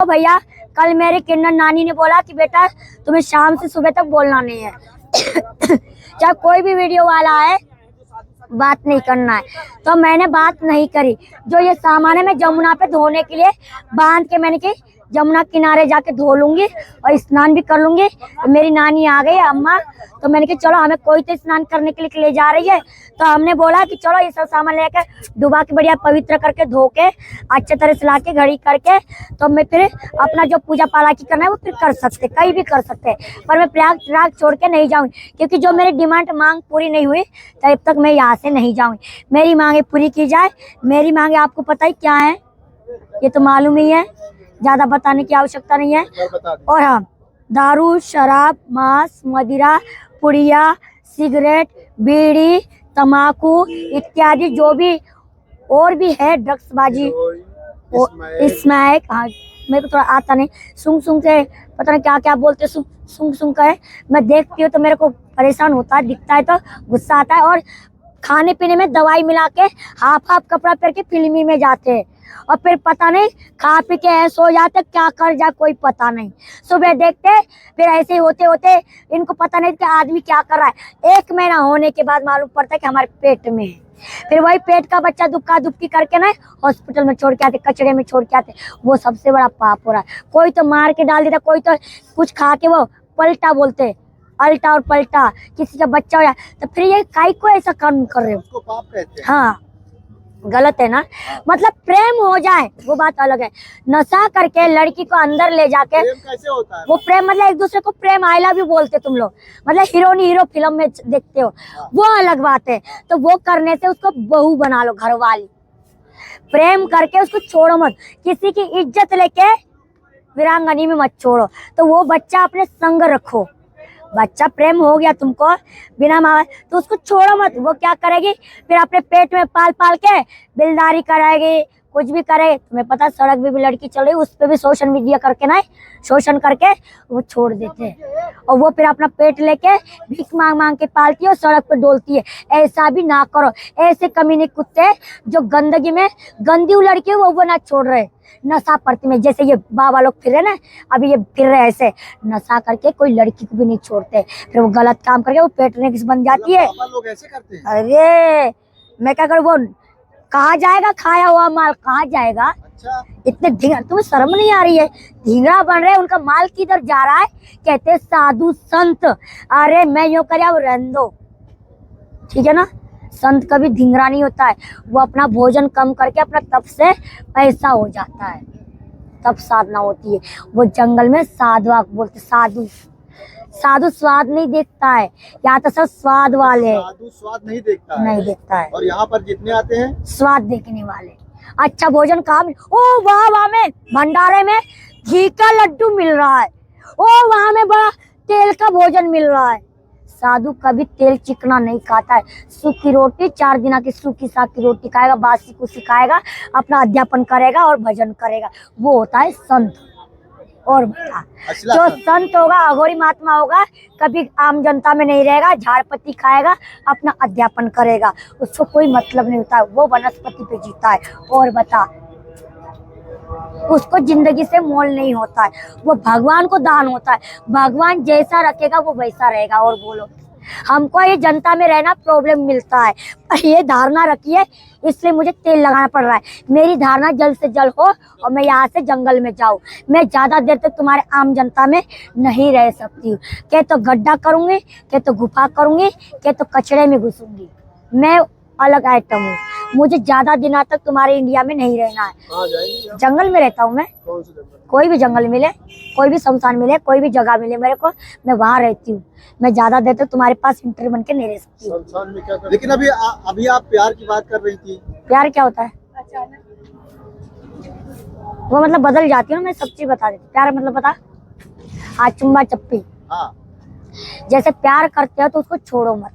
तो भैया कल मेरे किन्नर नानी ने बोला कि बेटा तुम्हें शाम से सुबह तक बोलना नहीं है। चाहे कोई भी वीडियो वाला है बात नहीं करना है। तो मैंने बात नहीं करी। जो ये सामान है मैं जमुना पे धोने के लिए बांध के मैंने कि जमुना किनारे जाके धो लूंगी और स्नान भी कर लूंगी। तो मेरी नानी आ गई अम्मा, तो मैंने कहा चलो हमें कोई तो स्नान करने के लिए ले जा रही है, तो हमने बोला कि चलो ये सब सामान लेकर डुबा के बढ़िया पवित्र करके धो के अच्छे तरह से ला के घड़ी करके तो मैं फिर अपना जो पूजा पाला की करना है वो फिर कर सकते, कहीं भी कर सकते। पर मैं प्रयागराज छोड़ के नहीं जाऊंगी, क्योंकि जो मेरी डिमांड मांग पूरी नहीं हुई तब तक मैं यहाँ से नहीं जाऊंगी। मेरी मांगे पूरी की जाए। मेरी मांगे आपको पता ही क्या है, ये तो मालूम ही है, ज्यादा बताने की आवश्यकता नहीं है। और हाँ, दारू, शराब, मांस, मदिरा, पुड़िया, सिगरेट, बीड़ी, तम्बाकू इत्यादि जो भी और भी है ड्रग्सबाजी, स्मैक, हाँ मेरे को थोड़ा आता नहीं, सुंग सुंग से पता नहीं क्या क्या बोलते, सुंग सुंग का है। मैं देखती हूँ तो मेरे को परेशान होता है, दिखता है तो गुस्सा आता है। और खाने पीने में दवाई मिला के हाफ हाफ कपड़ा पहन के फिल्मी में जाते हैं और फिर पता नहीं खा पी के ऐसे हो जाते, क्या कर जाए कोई पता नहीं। सुबह देखते फिर ऐसे ही होते होते इनको पता नहीं कि आदमी क्या कर रहा है। 1 महीना होने के बाद मालूम पड़ता है कि हमारे पेट में है। फिर वही पेट का बच्चा दुक्का दुक्की करके ना हॉस्पिटल में छोड़ के आते, कचड़े में छोड़ के आते। वो सबसे बड़ा पाप हो रहा है। कोई तो मार के डाल देता, कोई तो कुछ खा के वो पलटा बोलते, अल्टा और पलटा, किसी का बच्चा हो जाए तो फिर ये काई को ऐसा काम कर रहे हो, उसको पाप कहते हैं। हाँ गलत है ना। मतलब प्रेम हो जाए वो बात अलग है। नशा करके लड़की को अंदर ले जाके प्रेम कैसे होता है? वो प्रेम मतलब एक दूसरे को प्रेम आई लव यू बोलते तुम लोग, मतलब हीरोइन हीरो फिल्म में देखते हो, वो अलग बात है। तो वो करने से उसको बहू बना लो, घरवाली। प्रेम करके उसको छोड़ो मत, किसी की इज्जत लेके वीरांगनी में मत छोड़ो। तो वो बच्चा अपने संग रखो। बच्चा प्रेम हो गया तुमको बिना माँ तो उसको छोड़ो मत। वो क्या करेगी फिर अपने पेट में पाल पाल के बिलदारी कराएगी, कुछ भी करे। तुम्हें पता सड़क पे भी लड़की चल रही, उस पे भी सोशल मीडिया करके ना शोषण करके वो छोड़ देते हैं और वो फिर अपना पेट लेके भीख मांग मांग के पालती है और सड़क पे डोलती है। ऐसा भी ना करो। ऐसे कमीने कुत्ते जो गंदगी में गंदी लड़की है वो ना छोड़ रहे नशा पड़ती में, जैसे ये बाबा लोग फिर रहे ना, अभी ये फिर रहे ऐसे नशा करके कोई लड़की को भी नहीं छोड़ते। फिर वो गलत काम करके वो पेटने की बन जाती है। लोग ऐसे करते हैं। अरे मैं क्या करूँ, वो कहाँ जाएगा, खाया हुआ माल कहाँ जाएगा। अच्छा। इतने ढींगा, तुम्हें शर्म नहीं आ रही है? ढींगरा बन रहे, उनका माल किधर जा रहा है? कहते साधु संत। अरे मैं यूं करे वो रहने दो, ठीक है ना। संत कभी ढींगरा नहीं होता है, वो अपना भोजन कम करके अपना तप से ऐसा हो जाता है, तब साधना होती है। वो जंगल में साधुआ बोलते, साधु साधु स्वाद नहीं देखता है, यहाँ तो सब स्वाद वाले। साधु स्वाद नहीं देखता है। नहीं देखता है। और यहाँ पर जितने आते हैं स्वाद देखने वाले। अच्छा भोजन कहाँ ओ वाह वाह में भंडारे में घी का लड्डू मिल रहा है, ओ वहां में बड़ा तेल का भोजन मिल रहा है। साधु कभी तेल चिकना नहीं खाता है। सूखी रोटी 4 दिन की सूखी साग की रोटी खाएगा, बासी को सिखाएगा, अपना अध्यापन करेगा और भजन करेगा। वो होता है संत। और बता, जो संत होगा, अघोरी महात्मा होगा, कभी आम जनता में नहीं रहेगा, झाड़ पत्ती खाएगा, अपना अध्यापन करेगा, उसको कोई मतलब नहीं होता है, वो वनस्पति पे जीता है। और बता, उसको जिंदगी से मोल नहीं होता है, वो भगवान को दान होता है। भगवान जैसा रखेगा वो वैसा रहेगा। और बोलो, हमको ये जनता में रहना प्रॉब्लम मिलता है, पर ये धारणा रखिए, इसलिए मुझे तेल लगाना पड़ रहा है। मेरी धारणा जल्द से जल्द हो और मैं यहाँ से जंगल में जाऊँ। मैं ज्यादा देर तक तुम्हारे आम जनता में नहीं रह सकती हूँ। क्या तो गड्ढा करूंगी, क्या तो गुफा करूंगी, क्या तो कचड़े में घुसूंगी। मैं अलग आइटम हूँ, मुझे ज्यादा दिनों तक तुम्हारे इंडिया में नहीं रहना है। जंगल में रहता हूँ मैं, कोई भी जंगल मिले, कोई भी शमशान मिले, कोई भी जगह मिले मेरे को, मैं वहाँ रहती हूँ। मैं ज्यादा देर तक तुम्हारे पास इंटर बन के नहीं रह सकती हूँ। लेकिन अभी आप प्यार की बात कर रही थी। प्यार क्या होता है? वो मतलब बदल जाती है ना, मैं सब चीज बता देती। प्यार मतलब बता, आज चुम्मा चप्पी। हाँ। जैसे प्यार करते हो तो उसको छोड़ो मत।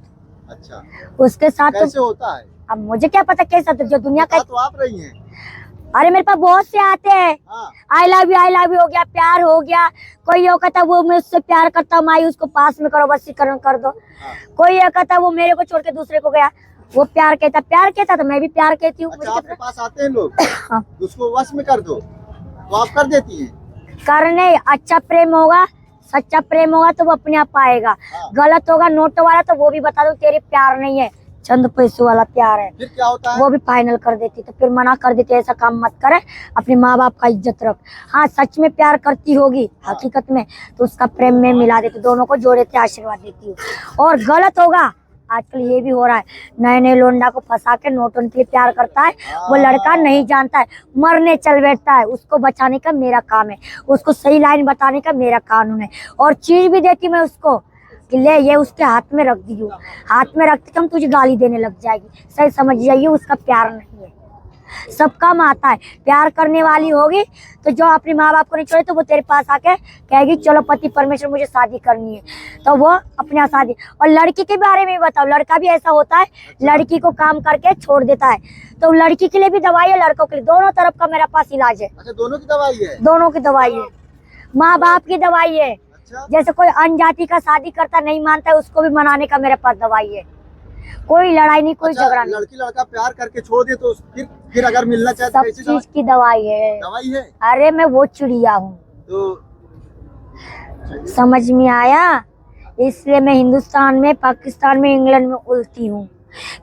अच्छा। उसके साथ कैसे होता है? अब मुझे क्या पता कैसा, तो जो दुनिया का तो आप रही हैं। अरे मेरे पास बहुत से आते हैं। आई लव यू हो गया, प्यार हो गया। कोई ये कहता वो मैं उससे प्यार करता हूँ, माई उसको पास में करो, वशीकरण कर दो। कोई ये कहता वो मेरे को छोड़ के दूसरे को गया, वो प्यार कहता तो मैं भी प्यार कहती हूँ। अच्छा, आपके पास आते हैं लोग, उसको वश में कर दो तो आप कर देती हैं? करने अच्छा प्रेम होगा, सच्चा प्रेम होगा तो वो अपने आप आएगा। हाँ। गलत होगा नोट वाला तो वो भी बता दो तेरे प्यार नहीं है, चंद पैसों वाला प्यार है, फिर क्या होता है? वो भी फाइनल कर देती। तो फिर मना कर देती ऐसा काम मत करे, अपने माँ बाप का इज्जत रख। हाँ सच में प्यार करती होगी हकीकत में तो उसका प्रेम में मिला देती, दोनों को जोड़े थे आशीर्वाद देती हूँ। और गलत होगा, आजकल ये भी हो रहा है, नए नए लोंडा को फंसा के नोटों के लिए प्यार करता है, वो लड़का नहीं जानता है, मरने चल बैठता है। उसको बचाने का मेरा काम है, उसको सही लाइन बताने का मेरा कानून है। और चीज भी देती मैं उसको कि ले ये उसके हाथ में रख दी, हाथ में रखते हम तुझे गाली देने लग जाएगी। सही समझ जाइए उसका प्यार नहीं है, सब काम आता है। प्यार करने वाली होगी तो जो अपने माँ बाप को नहीं छोड़े तो वो तेरे पास आके कहेगी चलो पति परमेश्वर मुझे शादी करनी है, तो वो अपने यहाँ शादी। और लड़की के बारे में बताओ, लड़का भी ऐसा होता है, लड़की को काम करके छोड़ देता है, तो लड़की के लिए भी दवाई है, लड़कों के लिए, दोनों तरफ का मेरे पास इलाज है। अच्छा दोनों की दवाई है? दोनों की दवाई है, माँ बाप की दवाई है। अच्छा। जैसे कोई अनजाति का शादी करता नहीं मानता है, उसको भी मनाने का मेरे पास दवाई है। कोई लड़ाई नहीं, कोई अच्छा, झगड़ा नहीं, लड़की लड़का प्यार करके छोड़ दे तो फिर अगर मिलना चाहे तो सब कैसी चीज की दवाई है। दवाई है? अरे मैं वो चिड़िया हूँ, तो समझ में आया? इसलिए मैं हिंदुस्तान में, पाकिस्तान में, इंग्लैंड में उड़ती हूँ,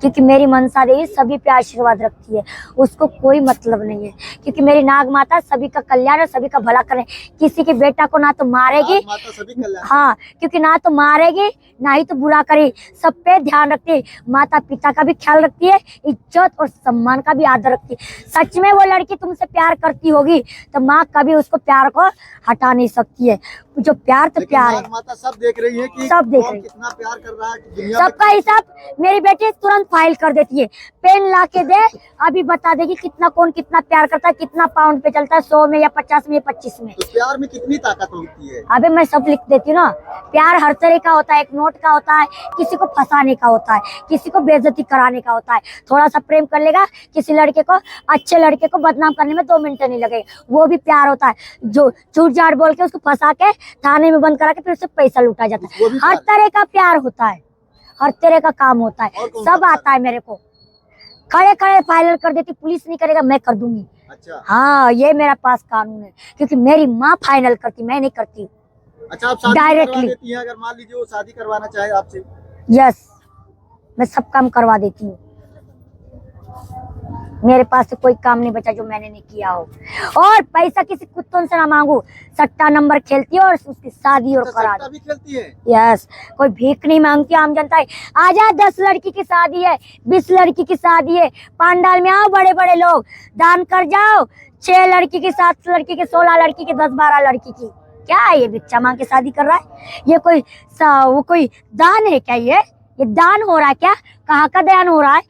क्योंकि मेरी मनसा देवी सभी पे आशीर्वाद रखती है, उसको कोई मतलब नहीं है। क्योंकि मेरी नाग माता सभी का कल्याण और सभी का भला करे, किसी के बेटा को ना तो मारेगी, माता सभी कल्याण। हाँ क्योंकि ना तो मारेगी ना ही तो बुरा करे, सब पे ध्यान रखती है, माता पिता का भी ख्याल रखती है, इज्जत और सम्मान का भी आदर रखती है। सच में वो लड़की तुमसे प्यार करती होगी तो माँ कभी उसको प्यार को हटा नहीं सकती है, जो प्यार तो प्यार है। माता सब देख रही है कि सब देख रही है, कितना प्यार कर रहा है दुनिया में। सबका हिसाब मेरी बेटी तुरंत फाइल कर देती है, पेन ला के दे अभी बता देगी कितना कौन कितना प्यार करता है, कितना पाउंड पे चलता है, 100 में या 50 में या 25 में। तो प्यार में कितनी ताकत होती है? अबे मैं सब लिख देती हूँ ना। प्यार हर तरह का होता है, एक नोट का होता है, किसी को फंसाने का होता है, किसी को बेइज्जती कराने का होता है। थोड़ा सा प्रेम कर लेगा किसी लड़के को, अच्छे लड़के को बदनाम करने में 2 मिनट नहीं लगेगा, वो भी प्यार होता है। जो झूठ झाड़ बोल के उसको फंसा के थाने में बंद करा के फिर उससे पैसा लूटा जाता है, हर तरह का प्यार होता है, हर तरह का काम होता है, सब आता है मेरे को। खड़े खड़े फाइनल कर देती, पुलिस नहीं करेगा मैं कर दूंगी। अच्छा। हाँ ये मेरा पास कानून है, क्योंकि मेरी माँ फाइनल करती, मैं नहीं करती। अच्छा आप शादी डायरेक्टली करवा देती हैं अगर मान लीजिए वो शादी करवाना चाहे आपसे? यस, मैं सब काम करवा देती हूँ, मेरे पास से कोई काम नहीं बचा जो मैंने नहीं किया हो। और पैसा किसी कुत्तों से ना मांगू, सट्टा नंबर खेलती है और उसकी शादी और करा सट्टा भी खेलती है? यस, कोई भीख नहीं मांगती, आम जनता है। आजा 10 लड़की की शादी है, 20 लड़की की शादी है, पंडाल में आओ बड़े बड़े लोग, दान कर जाओ, 6 लड़की की, 7 लड़की की, 16 लड़की की, 10-12 लड़की की। क्या है ये भिक्षा मांग के शादी कर रहा है? ये वो कोई दान है क्या? ये दान हो रहा है क्या? कहाँ का दान हो रहा है?